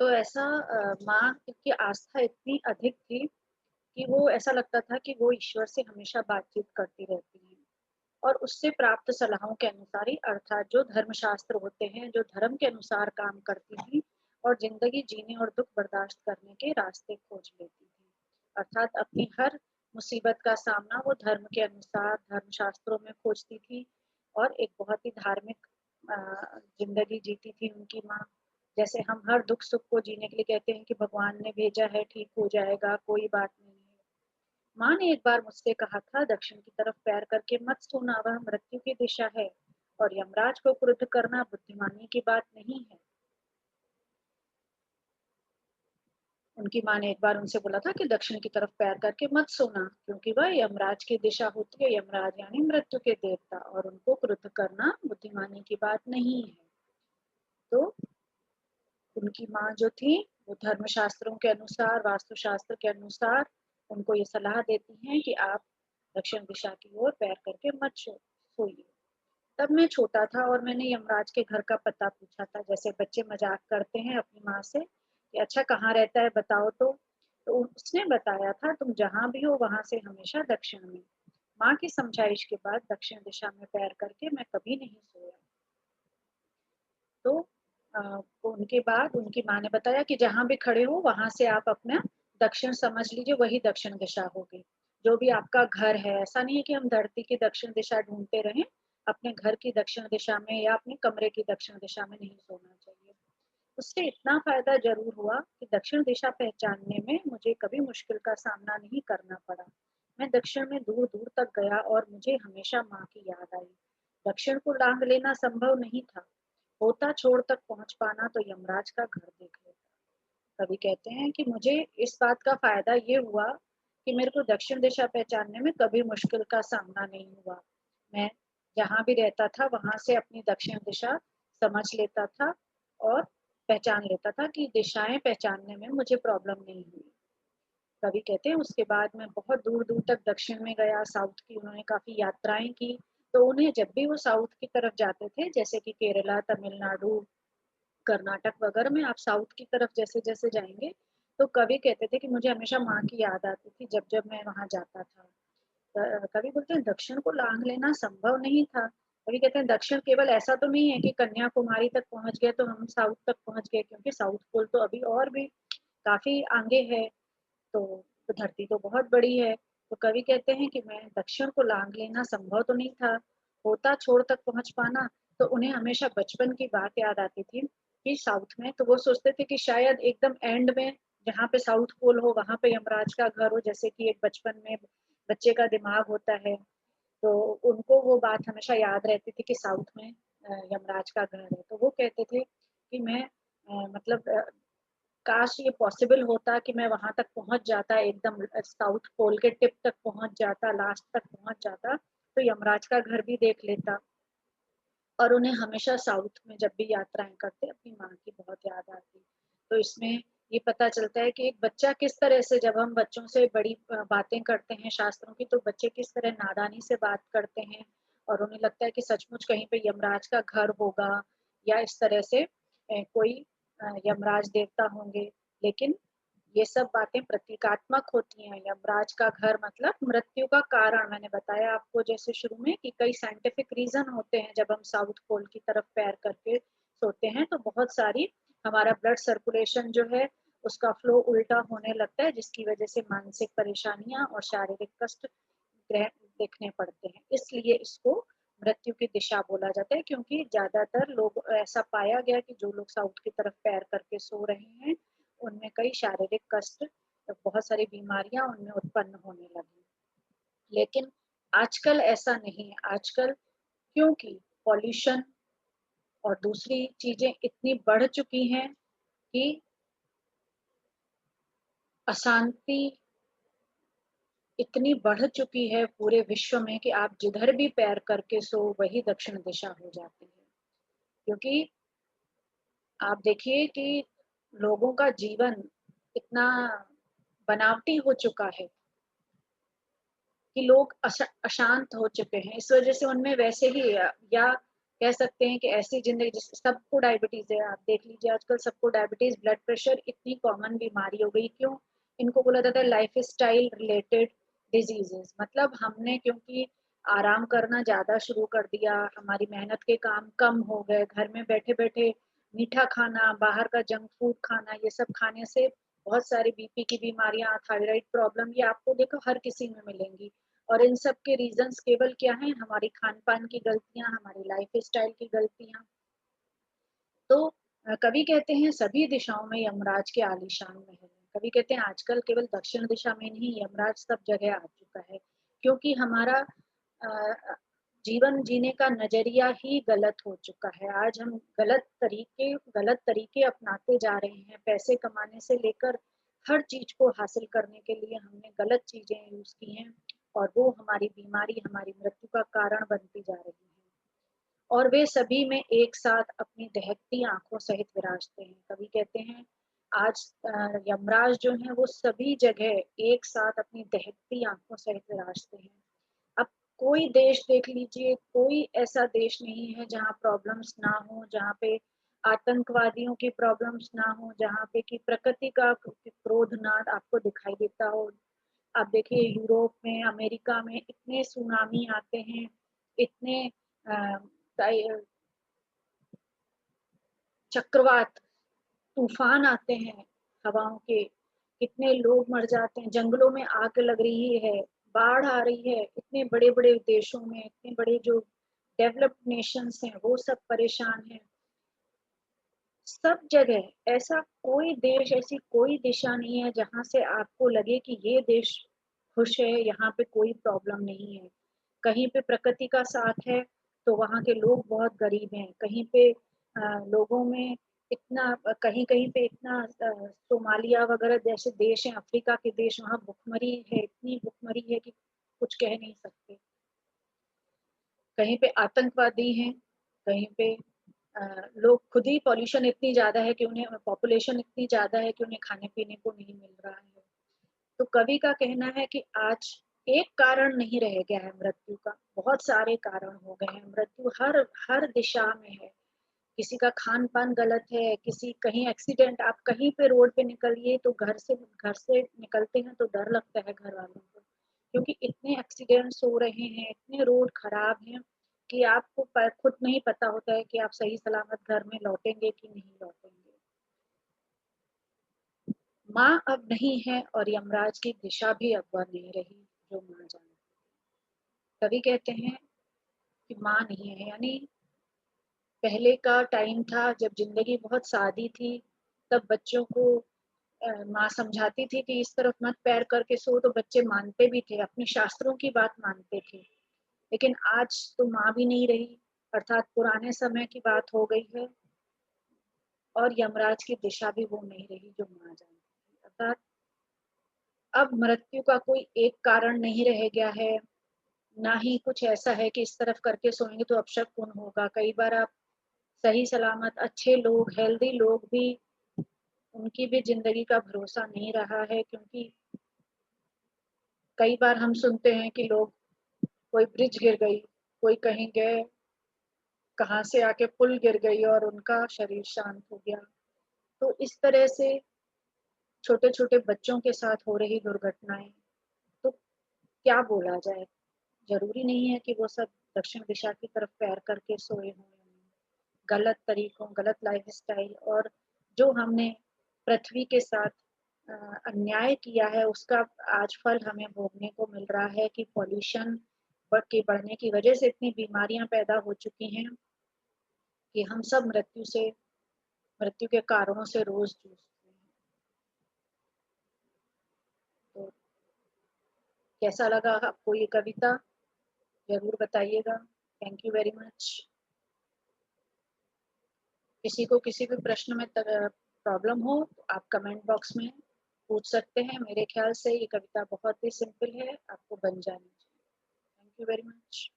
तो ऐसा माँ की आस्था इतनी अधिक थी कि वो ऐसा लगता था कि वो ईश्वर से हमेशा बातचीत करती रहती हैं और उससे प्राप्त सलाहों के अनुसार ही अर्थात जो धर्मशास्त्र होते हैं, जो धर्म के अनुसार काम करती थी और ज़िंदगी जीने और दुःख बर्दाश्त करने के रास्ते खोज लेती थी। अर्थात अपनी हर मुसीबत का सामना वो धर्म के अनुसार धर्मशास्त्रों में खोजती थी और एक बहुत ही धार्मिक ज़िंदगी जीती थी उनकी माँ। जैसे हम हर दुःख-सुख को जीने के लिए कहते हैं कि भगवान ने भेजा है, ठीक हो जाएगा, कोई बात नहीं है। माँ ने एक बार मुझसे कहा था, दक्षिण की तरफ पैर करके मत सोना, वह मृत्यु की दिशा है और यमराज को क्रुद्ध करना बुद्धिमानी की बात नहीं है। उनकी माँ ने एक बार उनसे बोला था कि दक्षिण की तरफ पैर करके मत सोना, क्योंकि वह यमराज की दिशा होती है। यमराज यानी मृत्यु के देवता और उनको क्रुद्ध करना बुद्धिमानी की बात नहीं है। तो उनकी माँ जो थी, वो धर्मशास्त्रों के अनुसार, वास्तुशास्त्र के अनुसार उनको ये सलाह देती हैं कि आप दक्षिण दिशा की ओर पैर करके मत सोइए। तब मैं छोटा था और मैंने यमराज के घर का पता पूछा था, जैसे बच्चे मजाक करते हैं अपनी माँ से कि अच्छा कहाँ रहता है बताओ तो। तो उसने बताया था तुम जहाँ भी हो वहां से हमेशा दक्षिण में। माँ की समझाइश के बाद दक्षिण दिशा में पैर करके मैं कभी नहीं सोया। तो अ, उनके बाद उनकी माँ ने बताया कि जहाँ भी खड़े हो वहां से आप अपना दक्षिण समझ लीजिए, वही दक्षिण दिशा होगी। जो भी आपका घर है, ऐसा नहीं है कि हम धरती की दक्षिण दिशा ढूंढते रहें, अपने घर की दक्षिण दिशा में या अपने कमरे की दक्षिण दिशा में नहीं सोना चाहिए। उससे इतना फायदा जरूर हुआ कि दक्षिण दिशा पहचानने में मुझे कभी मुश्किल का सामना नहीं करना पड़ा। मैं दक्षिण में दूर दूर तक गया और मुझे हमेशा माँ की याद आई। दक्षिण को लांग लेना संभव नहीं था, होता छोर तक पहुंच पाना तो यमराज का घर देख लेता। कवि कहते हैं कि मुझे इस बात का फायदा ये हुआ कि मेरे को दक्षिण दिशा पहचानने में कभी मुश्किल का सामना नहीं हुआ। मैं जहाँ भी रहता था वहां से अपनी दक्षिण दिशा समझ लेता था और पहचान लेता था कि दिशाएं पहचानने में मुझे प्रॉब्लम नहीं हुई। कवि कहते हैं उसके बाद मैं बहुत दूर दूर तक दक्षिण में गया, साउथ की उन्होंने काफी यात्राएं की। तो उन्हें जब भी वो साउथ की तरफ जाते थे, जैसे कि केरला, तमिलनाडु, कर्नाटक वगैरह में, आप साउथ की तरफ जैसे-जैसे जाएँगे, तो कवि कहते थे कि मुझे हमेशा माँ की याद आती थी जब-जब मैं वहाँ जाता था। कवि बोलते हैं दक्षिण को लांघ लेना संभव नहीं था। कवि कहते हैं दक्षिण केवल ऐसा तो नहीं है कि कन्याकुमारी तक पहुँच गए तो हम साउथ तक पहुँच गए, क्योंकि साउथ पोल तो अभी और भी काफ़ी आगे है। तो धरती तो बहुत बड़ी है। तो कवि कहते हैं कि मैं दक्षिण को लांघ लेना संभव तो नहीं था, होता छोर तक पहुँच पाना। तो उन्हें हमेशा बचपन की बात याद आती थी कि साउथ में तो वो सोचते थे कि शायद एकदम एंड में जहाँ पे साउथ पोल हो वहाँ पे यमराज का घर हो, जैसे कि एक बचपन में बच्चे का दिमाग होता है। तो उनको वो बात हमेशा याद रहती थी कि साउथ में यमराज का घर है। तो वो कहते थे कि मैं मतलब काश ये पॉसिबल होता कि मैं वहां तक पहुंच जाता, एकदम साउथ पोल के टिप तक पहुंच जाता, लास्ट तक पहुंच जाता, तो यमराज का घर भी देख लेता। और उन्हें हमेशा साउथ में जब भी यात्राएं करते अपनी माँ की बहुत याद आती। तो इसमें ये पता चलता है कि एक बच्चा किस तरह से, जब हम बच्चों से बड़ी बातें करते हैं शास्त्रों की, तो बच्चे किस तरह नादानी से बात करते हैं और उन्हें लगता है कि सचमुच कहीं पे यमराज का घर होगा या इस तरह से कोई यमराज देवता होंगे। लेकिन ये सब बातें प्रतीकात्मक होती हैं। यमराज का घर मतलब मृत्यु का कारण, मैंने बताया आपको जैसे शुरू में कि कई साइंटिफिक रीजन होते हैं जब हम साउथ पोल की तरफ पैर करके सोते हैं, तो बहुत सारी हमारा ब्लड सर्कुलेशन जो है उसका फ्लो उल्टा होने लगता है, जिसकी वजह से मानसिक परेशानियां और शारीरिक कष्ट ग्रहण देखने पड़ते हैं। इसलिए इसको मृत्यु की दिशा बोला जाता है, क्योंकि ज्यादातर लोग ऐसा पाया गया कि जो लोग साउथ की तरफ पैर करके सो रहे हैं उनमें कई शारीरिक कष्ट, बहुत सारी बीमारियां उनमें उत्पन्न होने लगी। लेकिन आजकल ऐसा नहीं है। आजकल क्योंकि पॉल्यूशन और दूसरी चीजें इतनी बढ़ चुकी हैं कि अशांति इतनी बढ़ चुकी है पूरे विश्व में कि आप जिधर भी पैर करके सो वही दक्षिण दिशा हो जाती है। क्योंकि आप देखिए कि लोगों का जीवन इतना बनावटी हो चुका है कि लोग अशांत हो चुके हैं। इस वजह से उनमें वैसे ही या कह सकते हैं कि ऐसी ज़िंदगी जिस सबको डायबिटीज़ है, आप देख लीजिए आजकल सबको डायबिटीज़, ब्लड प्रेशर इतनी कॉमन बीमारी हो गई, क्यों? इनको बोला जाता है लाइफ़स्टाइल रिलेटेड डिज़ीज़ेज़, मतलब हमने क्योंकि आराम करना ज़्यादा शुरू कर दिया, हमारी मेहनत के काम कम हो गए, घर में बैठे-बैठे मीठा खाना, बाहर का जंक फूड खाना, ये सब खाने से बहुत सारी बीपी की बीमारियाँ, थायराइड प्रॉब्लम, ये आपको देखो हर किसी में मिलेंगी। और इन सब के रीज़न्स केवल क्या हैं? हमारी खान-पान की गलतियाँ, हमारी लाइफ़स्टाइल की गलतियाँ। तो कवि कहते हैं सभी दिशाओं में यमराज के आलीशान महल हैं। कवि कहते हैं आजकल केवल दक्षिण दिशा में नहीं यमराज सब जगह आ चुका है, क्योंकि हमारा जीवन जीने का नज़रिया ही गलत हो चुका है। आज हम गलत तरीके अपनाते जा रहे हैं। पैसे कमाने से लेकर हर चीज़ को हासिल करने के लिए हमने गलत चीज़ें यूज़ की हैं और वो हमारी बीमारी, हमारी मृत्यु का कारण बनती जा रही है। और वे सभी में एक साथ अपनी दहकती आँखों सहित विराजते हैं। कवि कहते हैं आज यमराज जो हैं वो सभी जगह एक साथ अपनी दहकती आँखों सहित विराजते हैं। अब कोई देश देख लीजिए, कोई ऐसा देश नहीं है जहाँ प्रॉब्लम्स ना हो, जहाँ पे आतंकवादियों की प्रॉब्लम्स ना हो, जहाँ पे कि प्रकृति का क्रोध ना आपको दिखाई देता हो। आप देखिए यूरोप में, अमेरिका में इतने सुनामी आते हैं, इतने अ, चक्रवात, तूफान आते हैं हवाओं के, कितने लोग मर जाते हैं, जंगलों में आग लग रही है, बाढ़ आ रही है, इतने बड़े-बड़े देशों में, इतने बड़े जो डेवलप्ड नेशंस हैं, वो सब परेशान हैं। सब जगह ऐसा कोई देश, ऐसी कोई दिशा नहीं है जहाँ से आपको लगे कि ये देश खुश है, यहाँ पे कोई प्रॉब्लम नहीं है। कहीं पे प्रकृति का साथ है, तो वहाँ के लोग बहुत गरीब हैं। कहीं पे लोगों में इतना कहीं-कहीं पे इतना सोमालिया वगैरह जैसे देश हैं, अफ्रीका के देश, वहाँ भुखमरी है, इतनी भुखमरी है कि कुछ कह नहीं सकते। कहीं पे आतंकवादी हैं, कहीं पे लोग खुद ही पॉल्यूशन इतनी ज़्यादा है कि उन्हें पॉपुलेशन इतनी ज़्यादा है कि उन्हें खाने-पीने को नहीं मिल रहा है। तो कवि का कहना है कि आज एक कारण नहीं रह गया है मृत्यु का, बहुत सारे कारण हो गए हैं। मृत्यु हर हर दिशा में है। किसी का खान-पान गलत है, किसी कहीं एक्सीडेंट, आप कहीं पे रोड पे निकलिए तो घर से निकलते हैं तो डर लगता है घरवालों को। क्योंकि इतने एक्सीडेंट्स हो रहे हैं, इतने रोड खराब हैं कि आपको खुद नहीं पता होता है कि आप सही सलामत घर में लौटेंगे कि नहीं लौटेंगे। माँ अब नहीं है और यमराज की दिशा भी अब वह नहीं रही जो माँ जानती। कवि कहते हैं कि माँ नहीं है, यानी पहले का टाइम था जब ज़िंदगी बहुत सादी थी, तब बच्चों को माँ समझाती थी कि इस तरफ मत पैर करके सो, तो बच्चे मानते भी थे, अपने शास्त्रों की बात मानते थे। लेकिन आज तो माँ भी नहीं रही, अर्थात पुराने समय की बात हो गई है और यमराज की दिशा भी वो नहीं रही जो माँ जानती थी। अर्थात अब मृत्यु का कोई एक कारण नहीं रह गया है, ना ही कुछ ऐसा है कि इस तरफ करके सोएँगे तो अपशकुन होगा। कई बार आप सही सलामत अच्छे लोग, हेल्दी लोग भी, उनकी भी ज़िंदगी का भरोसा नहीं रहा है, क्योंकि कई बार हम सुनते हैं कि लोग, कोई ब्रिज गिर गई, कोई कहीं गए, कहाँ से आके पुल गिर गई और उनका शरीर शांत हो गया। तो इस तरह से छोटे-छोटे बच्चों के साथ हो रही दुर्घटनाएँ, तो क्या बोला जाए? ज़रूरी नहीं है कि वो सब दक्षिण दिशा की तरफ पैर करके सोए हों। गलत तरीकों, गलत लाइफ़स्टाइल और जो हमने पृथ्वी के साथ अ, अन्याय किया है, उसका आज फल हमें भोगने को मिल रहा है कि पॉल्यूशन के बढ़ने की वजह से इतनी बीमारियाँ पैदा हो चुकी हैं कि हम सब मृत्यु के कारणों से रोज़ जूझते हैं। तो कैसा लगा आपको ये कविता? ज़रूर बताइएगा। Thank you very much. किसी को किसी भी प्रश्न में प्रॉब्लम हो तो आप कमेंट बॉक्स में पूछ सकते हैं। मेरे ख्याल से ये कविता बहुत ही सिंपल है, आपको बन जानी चाहिए। Thank you very much.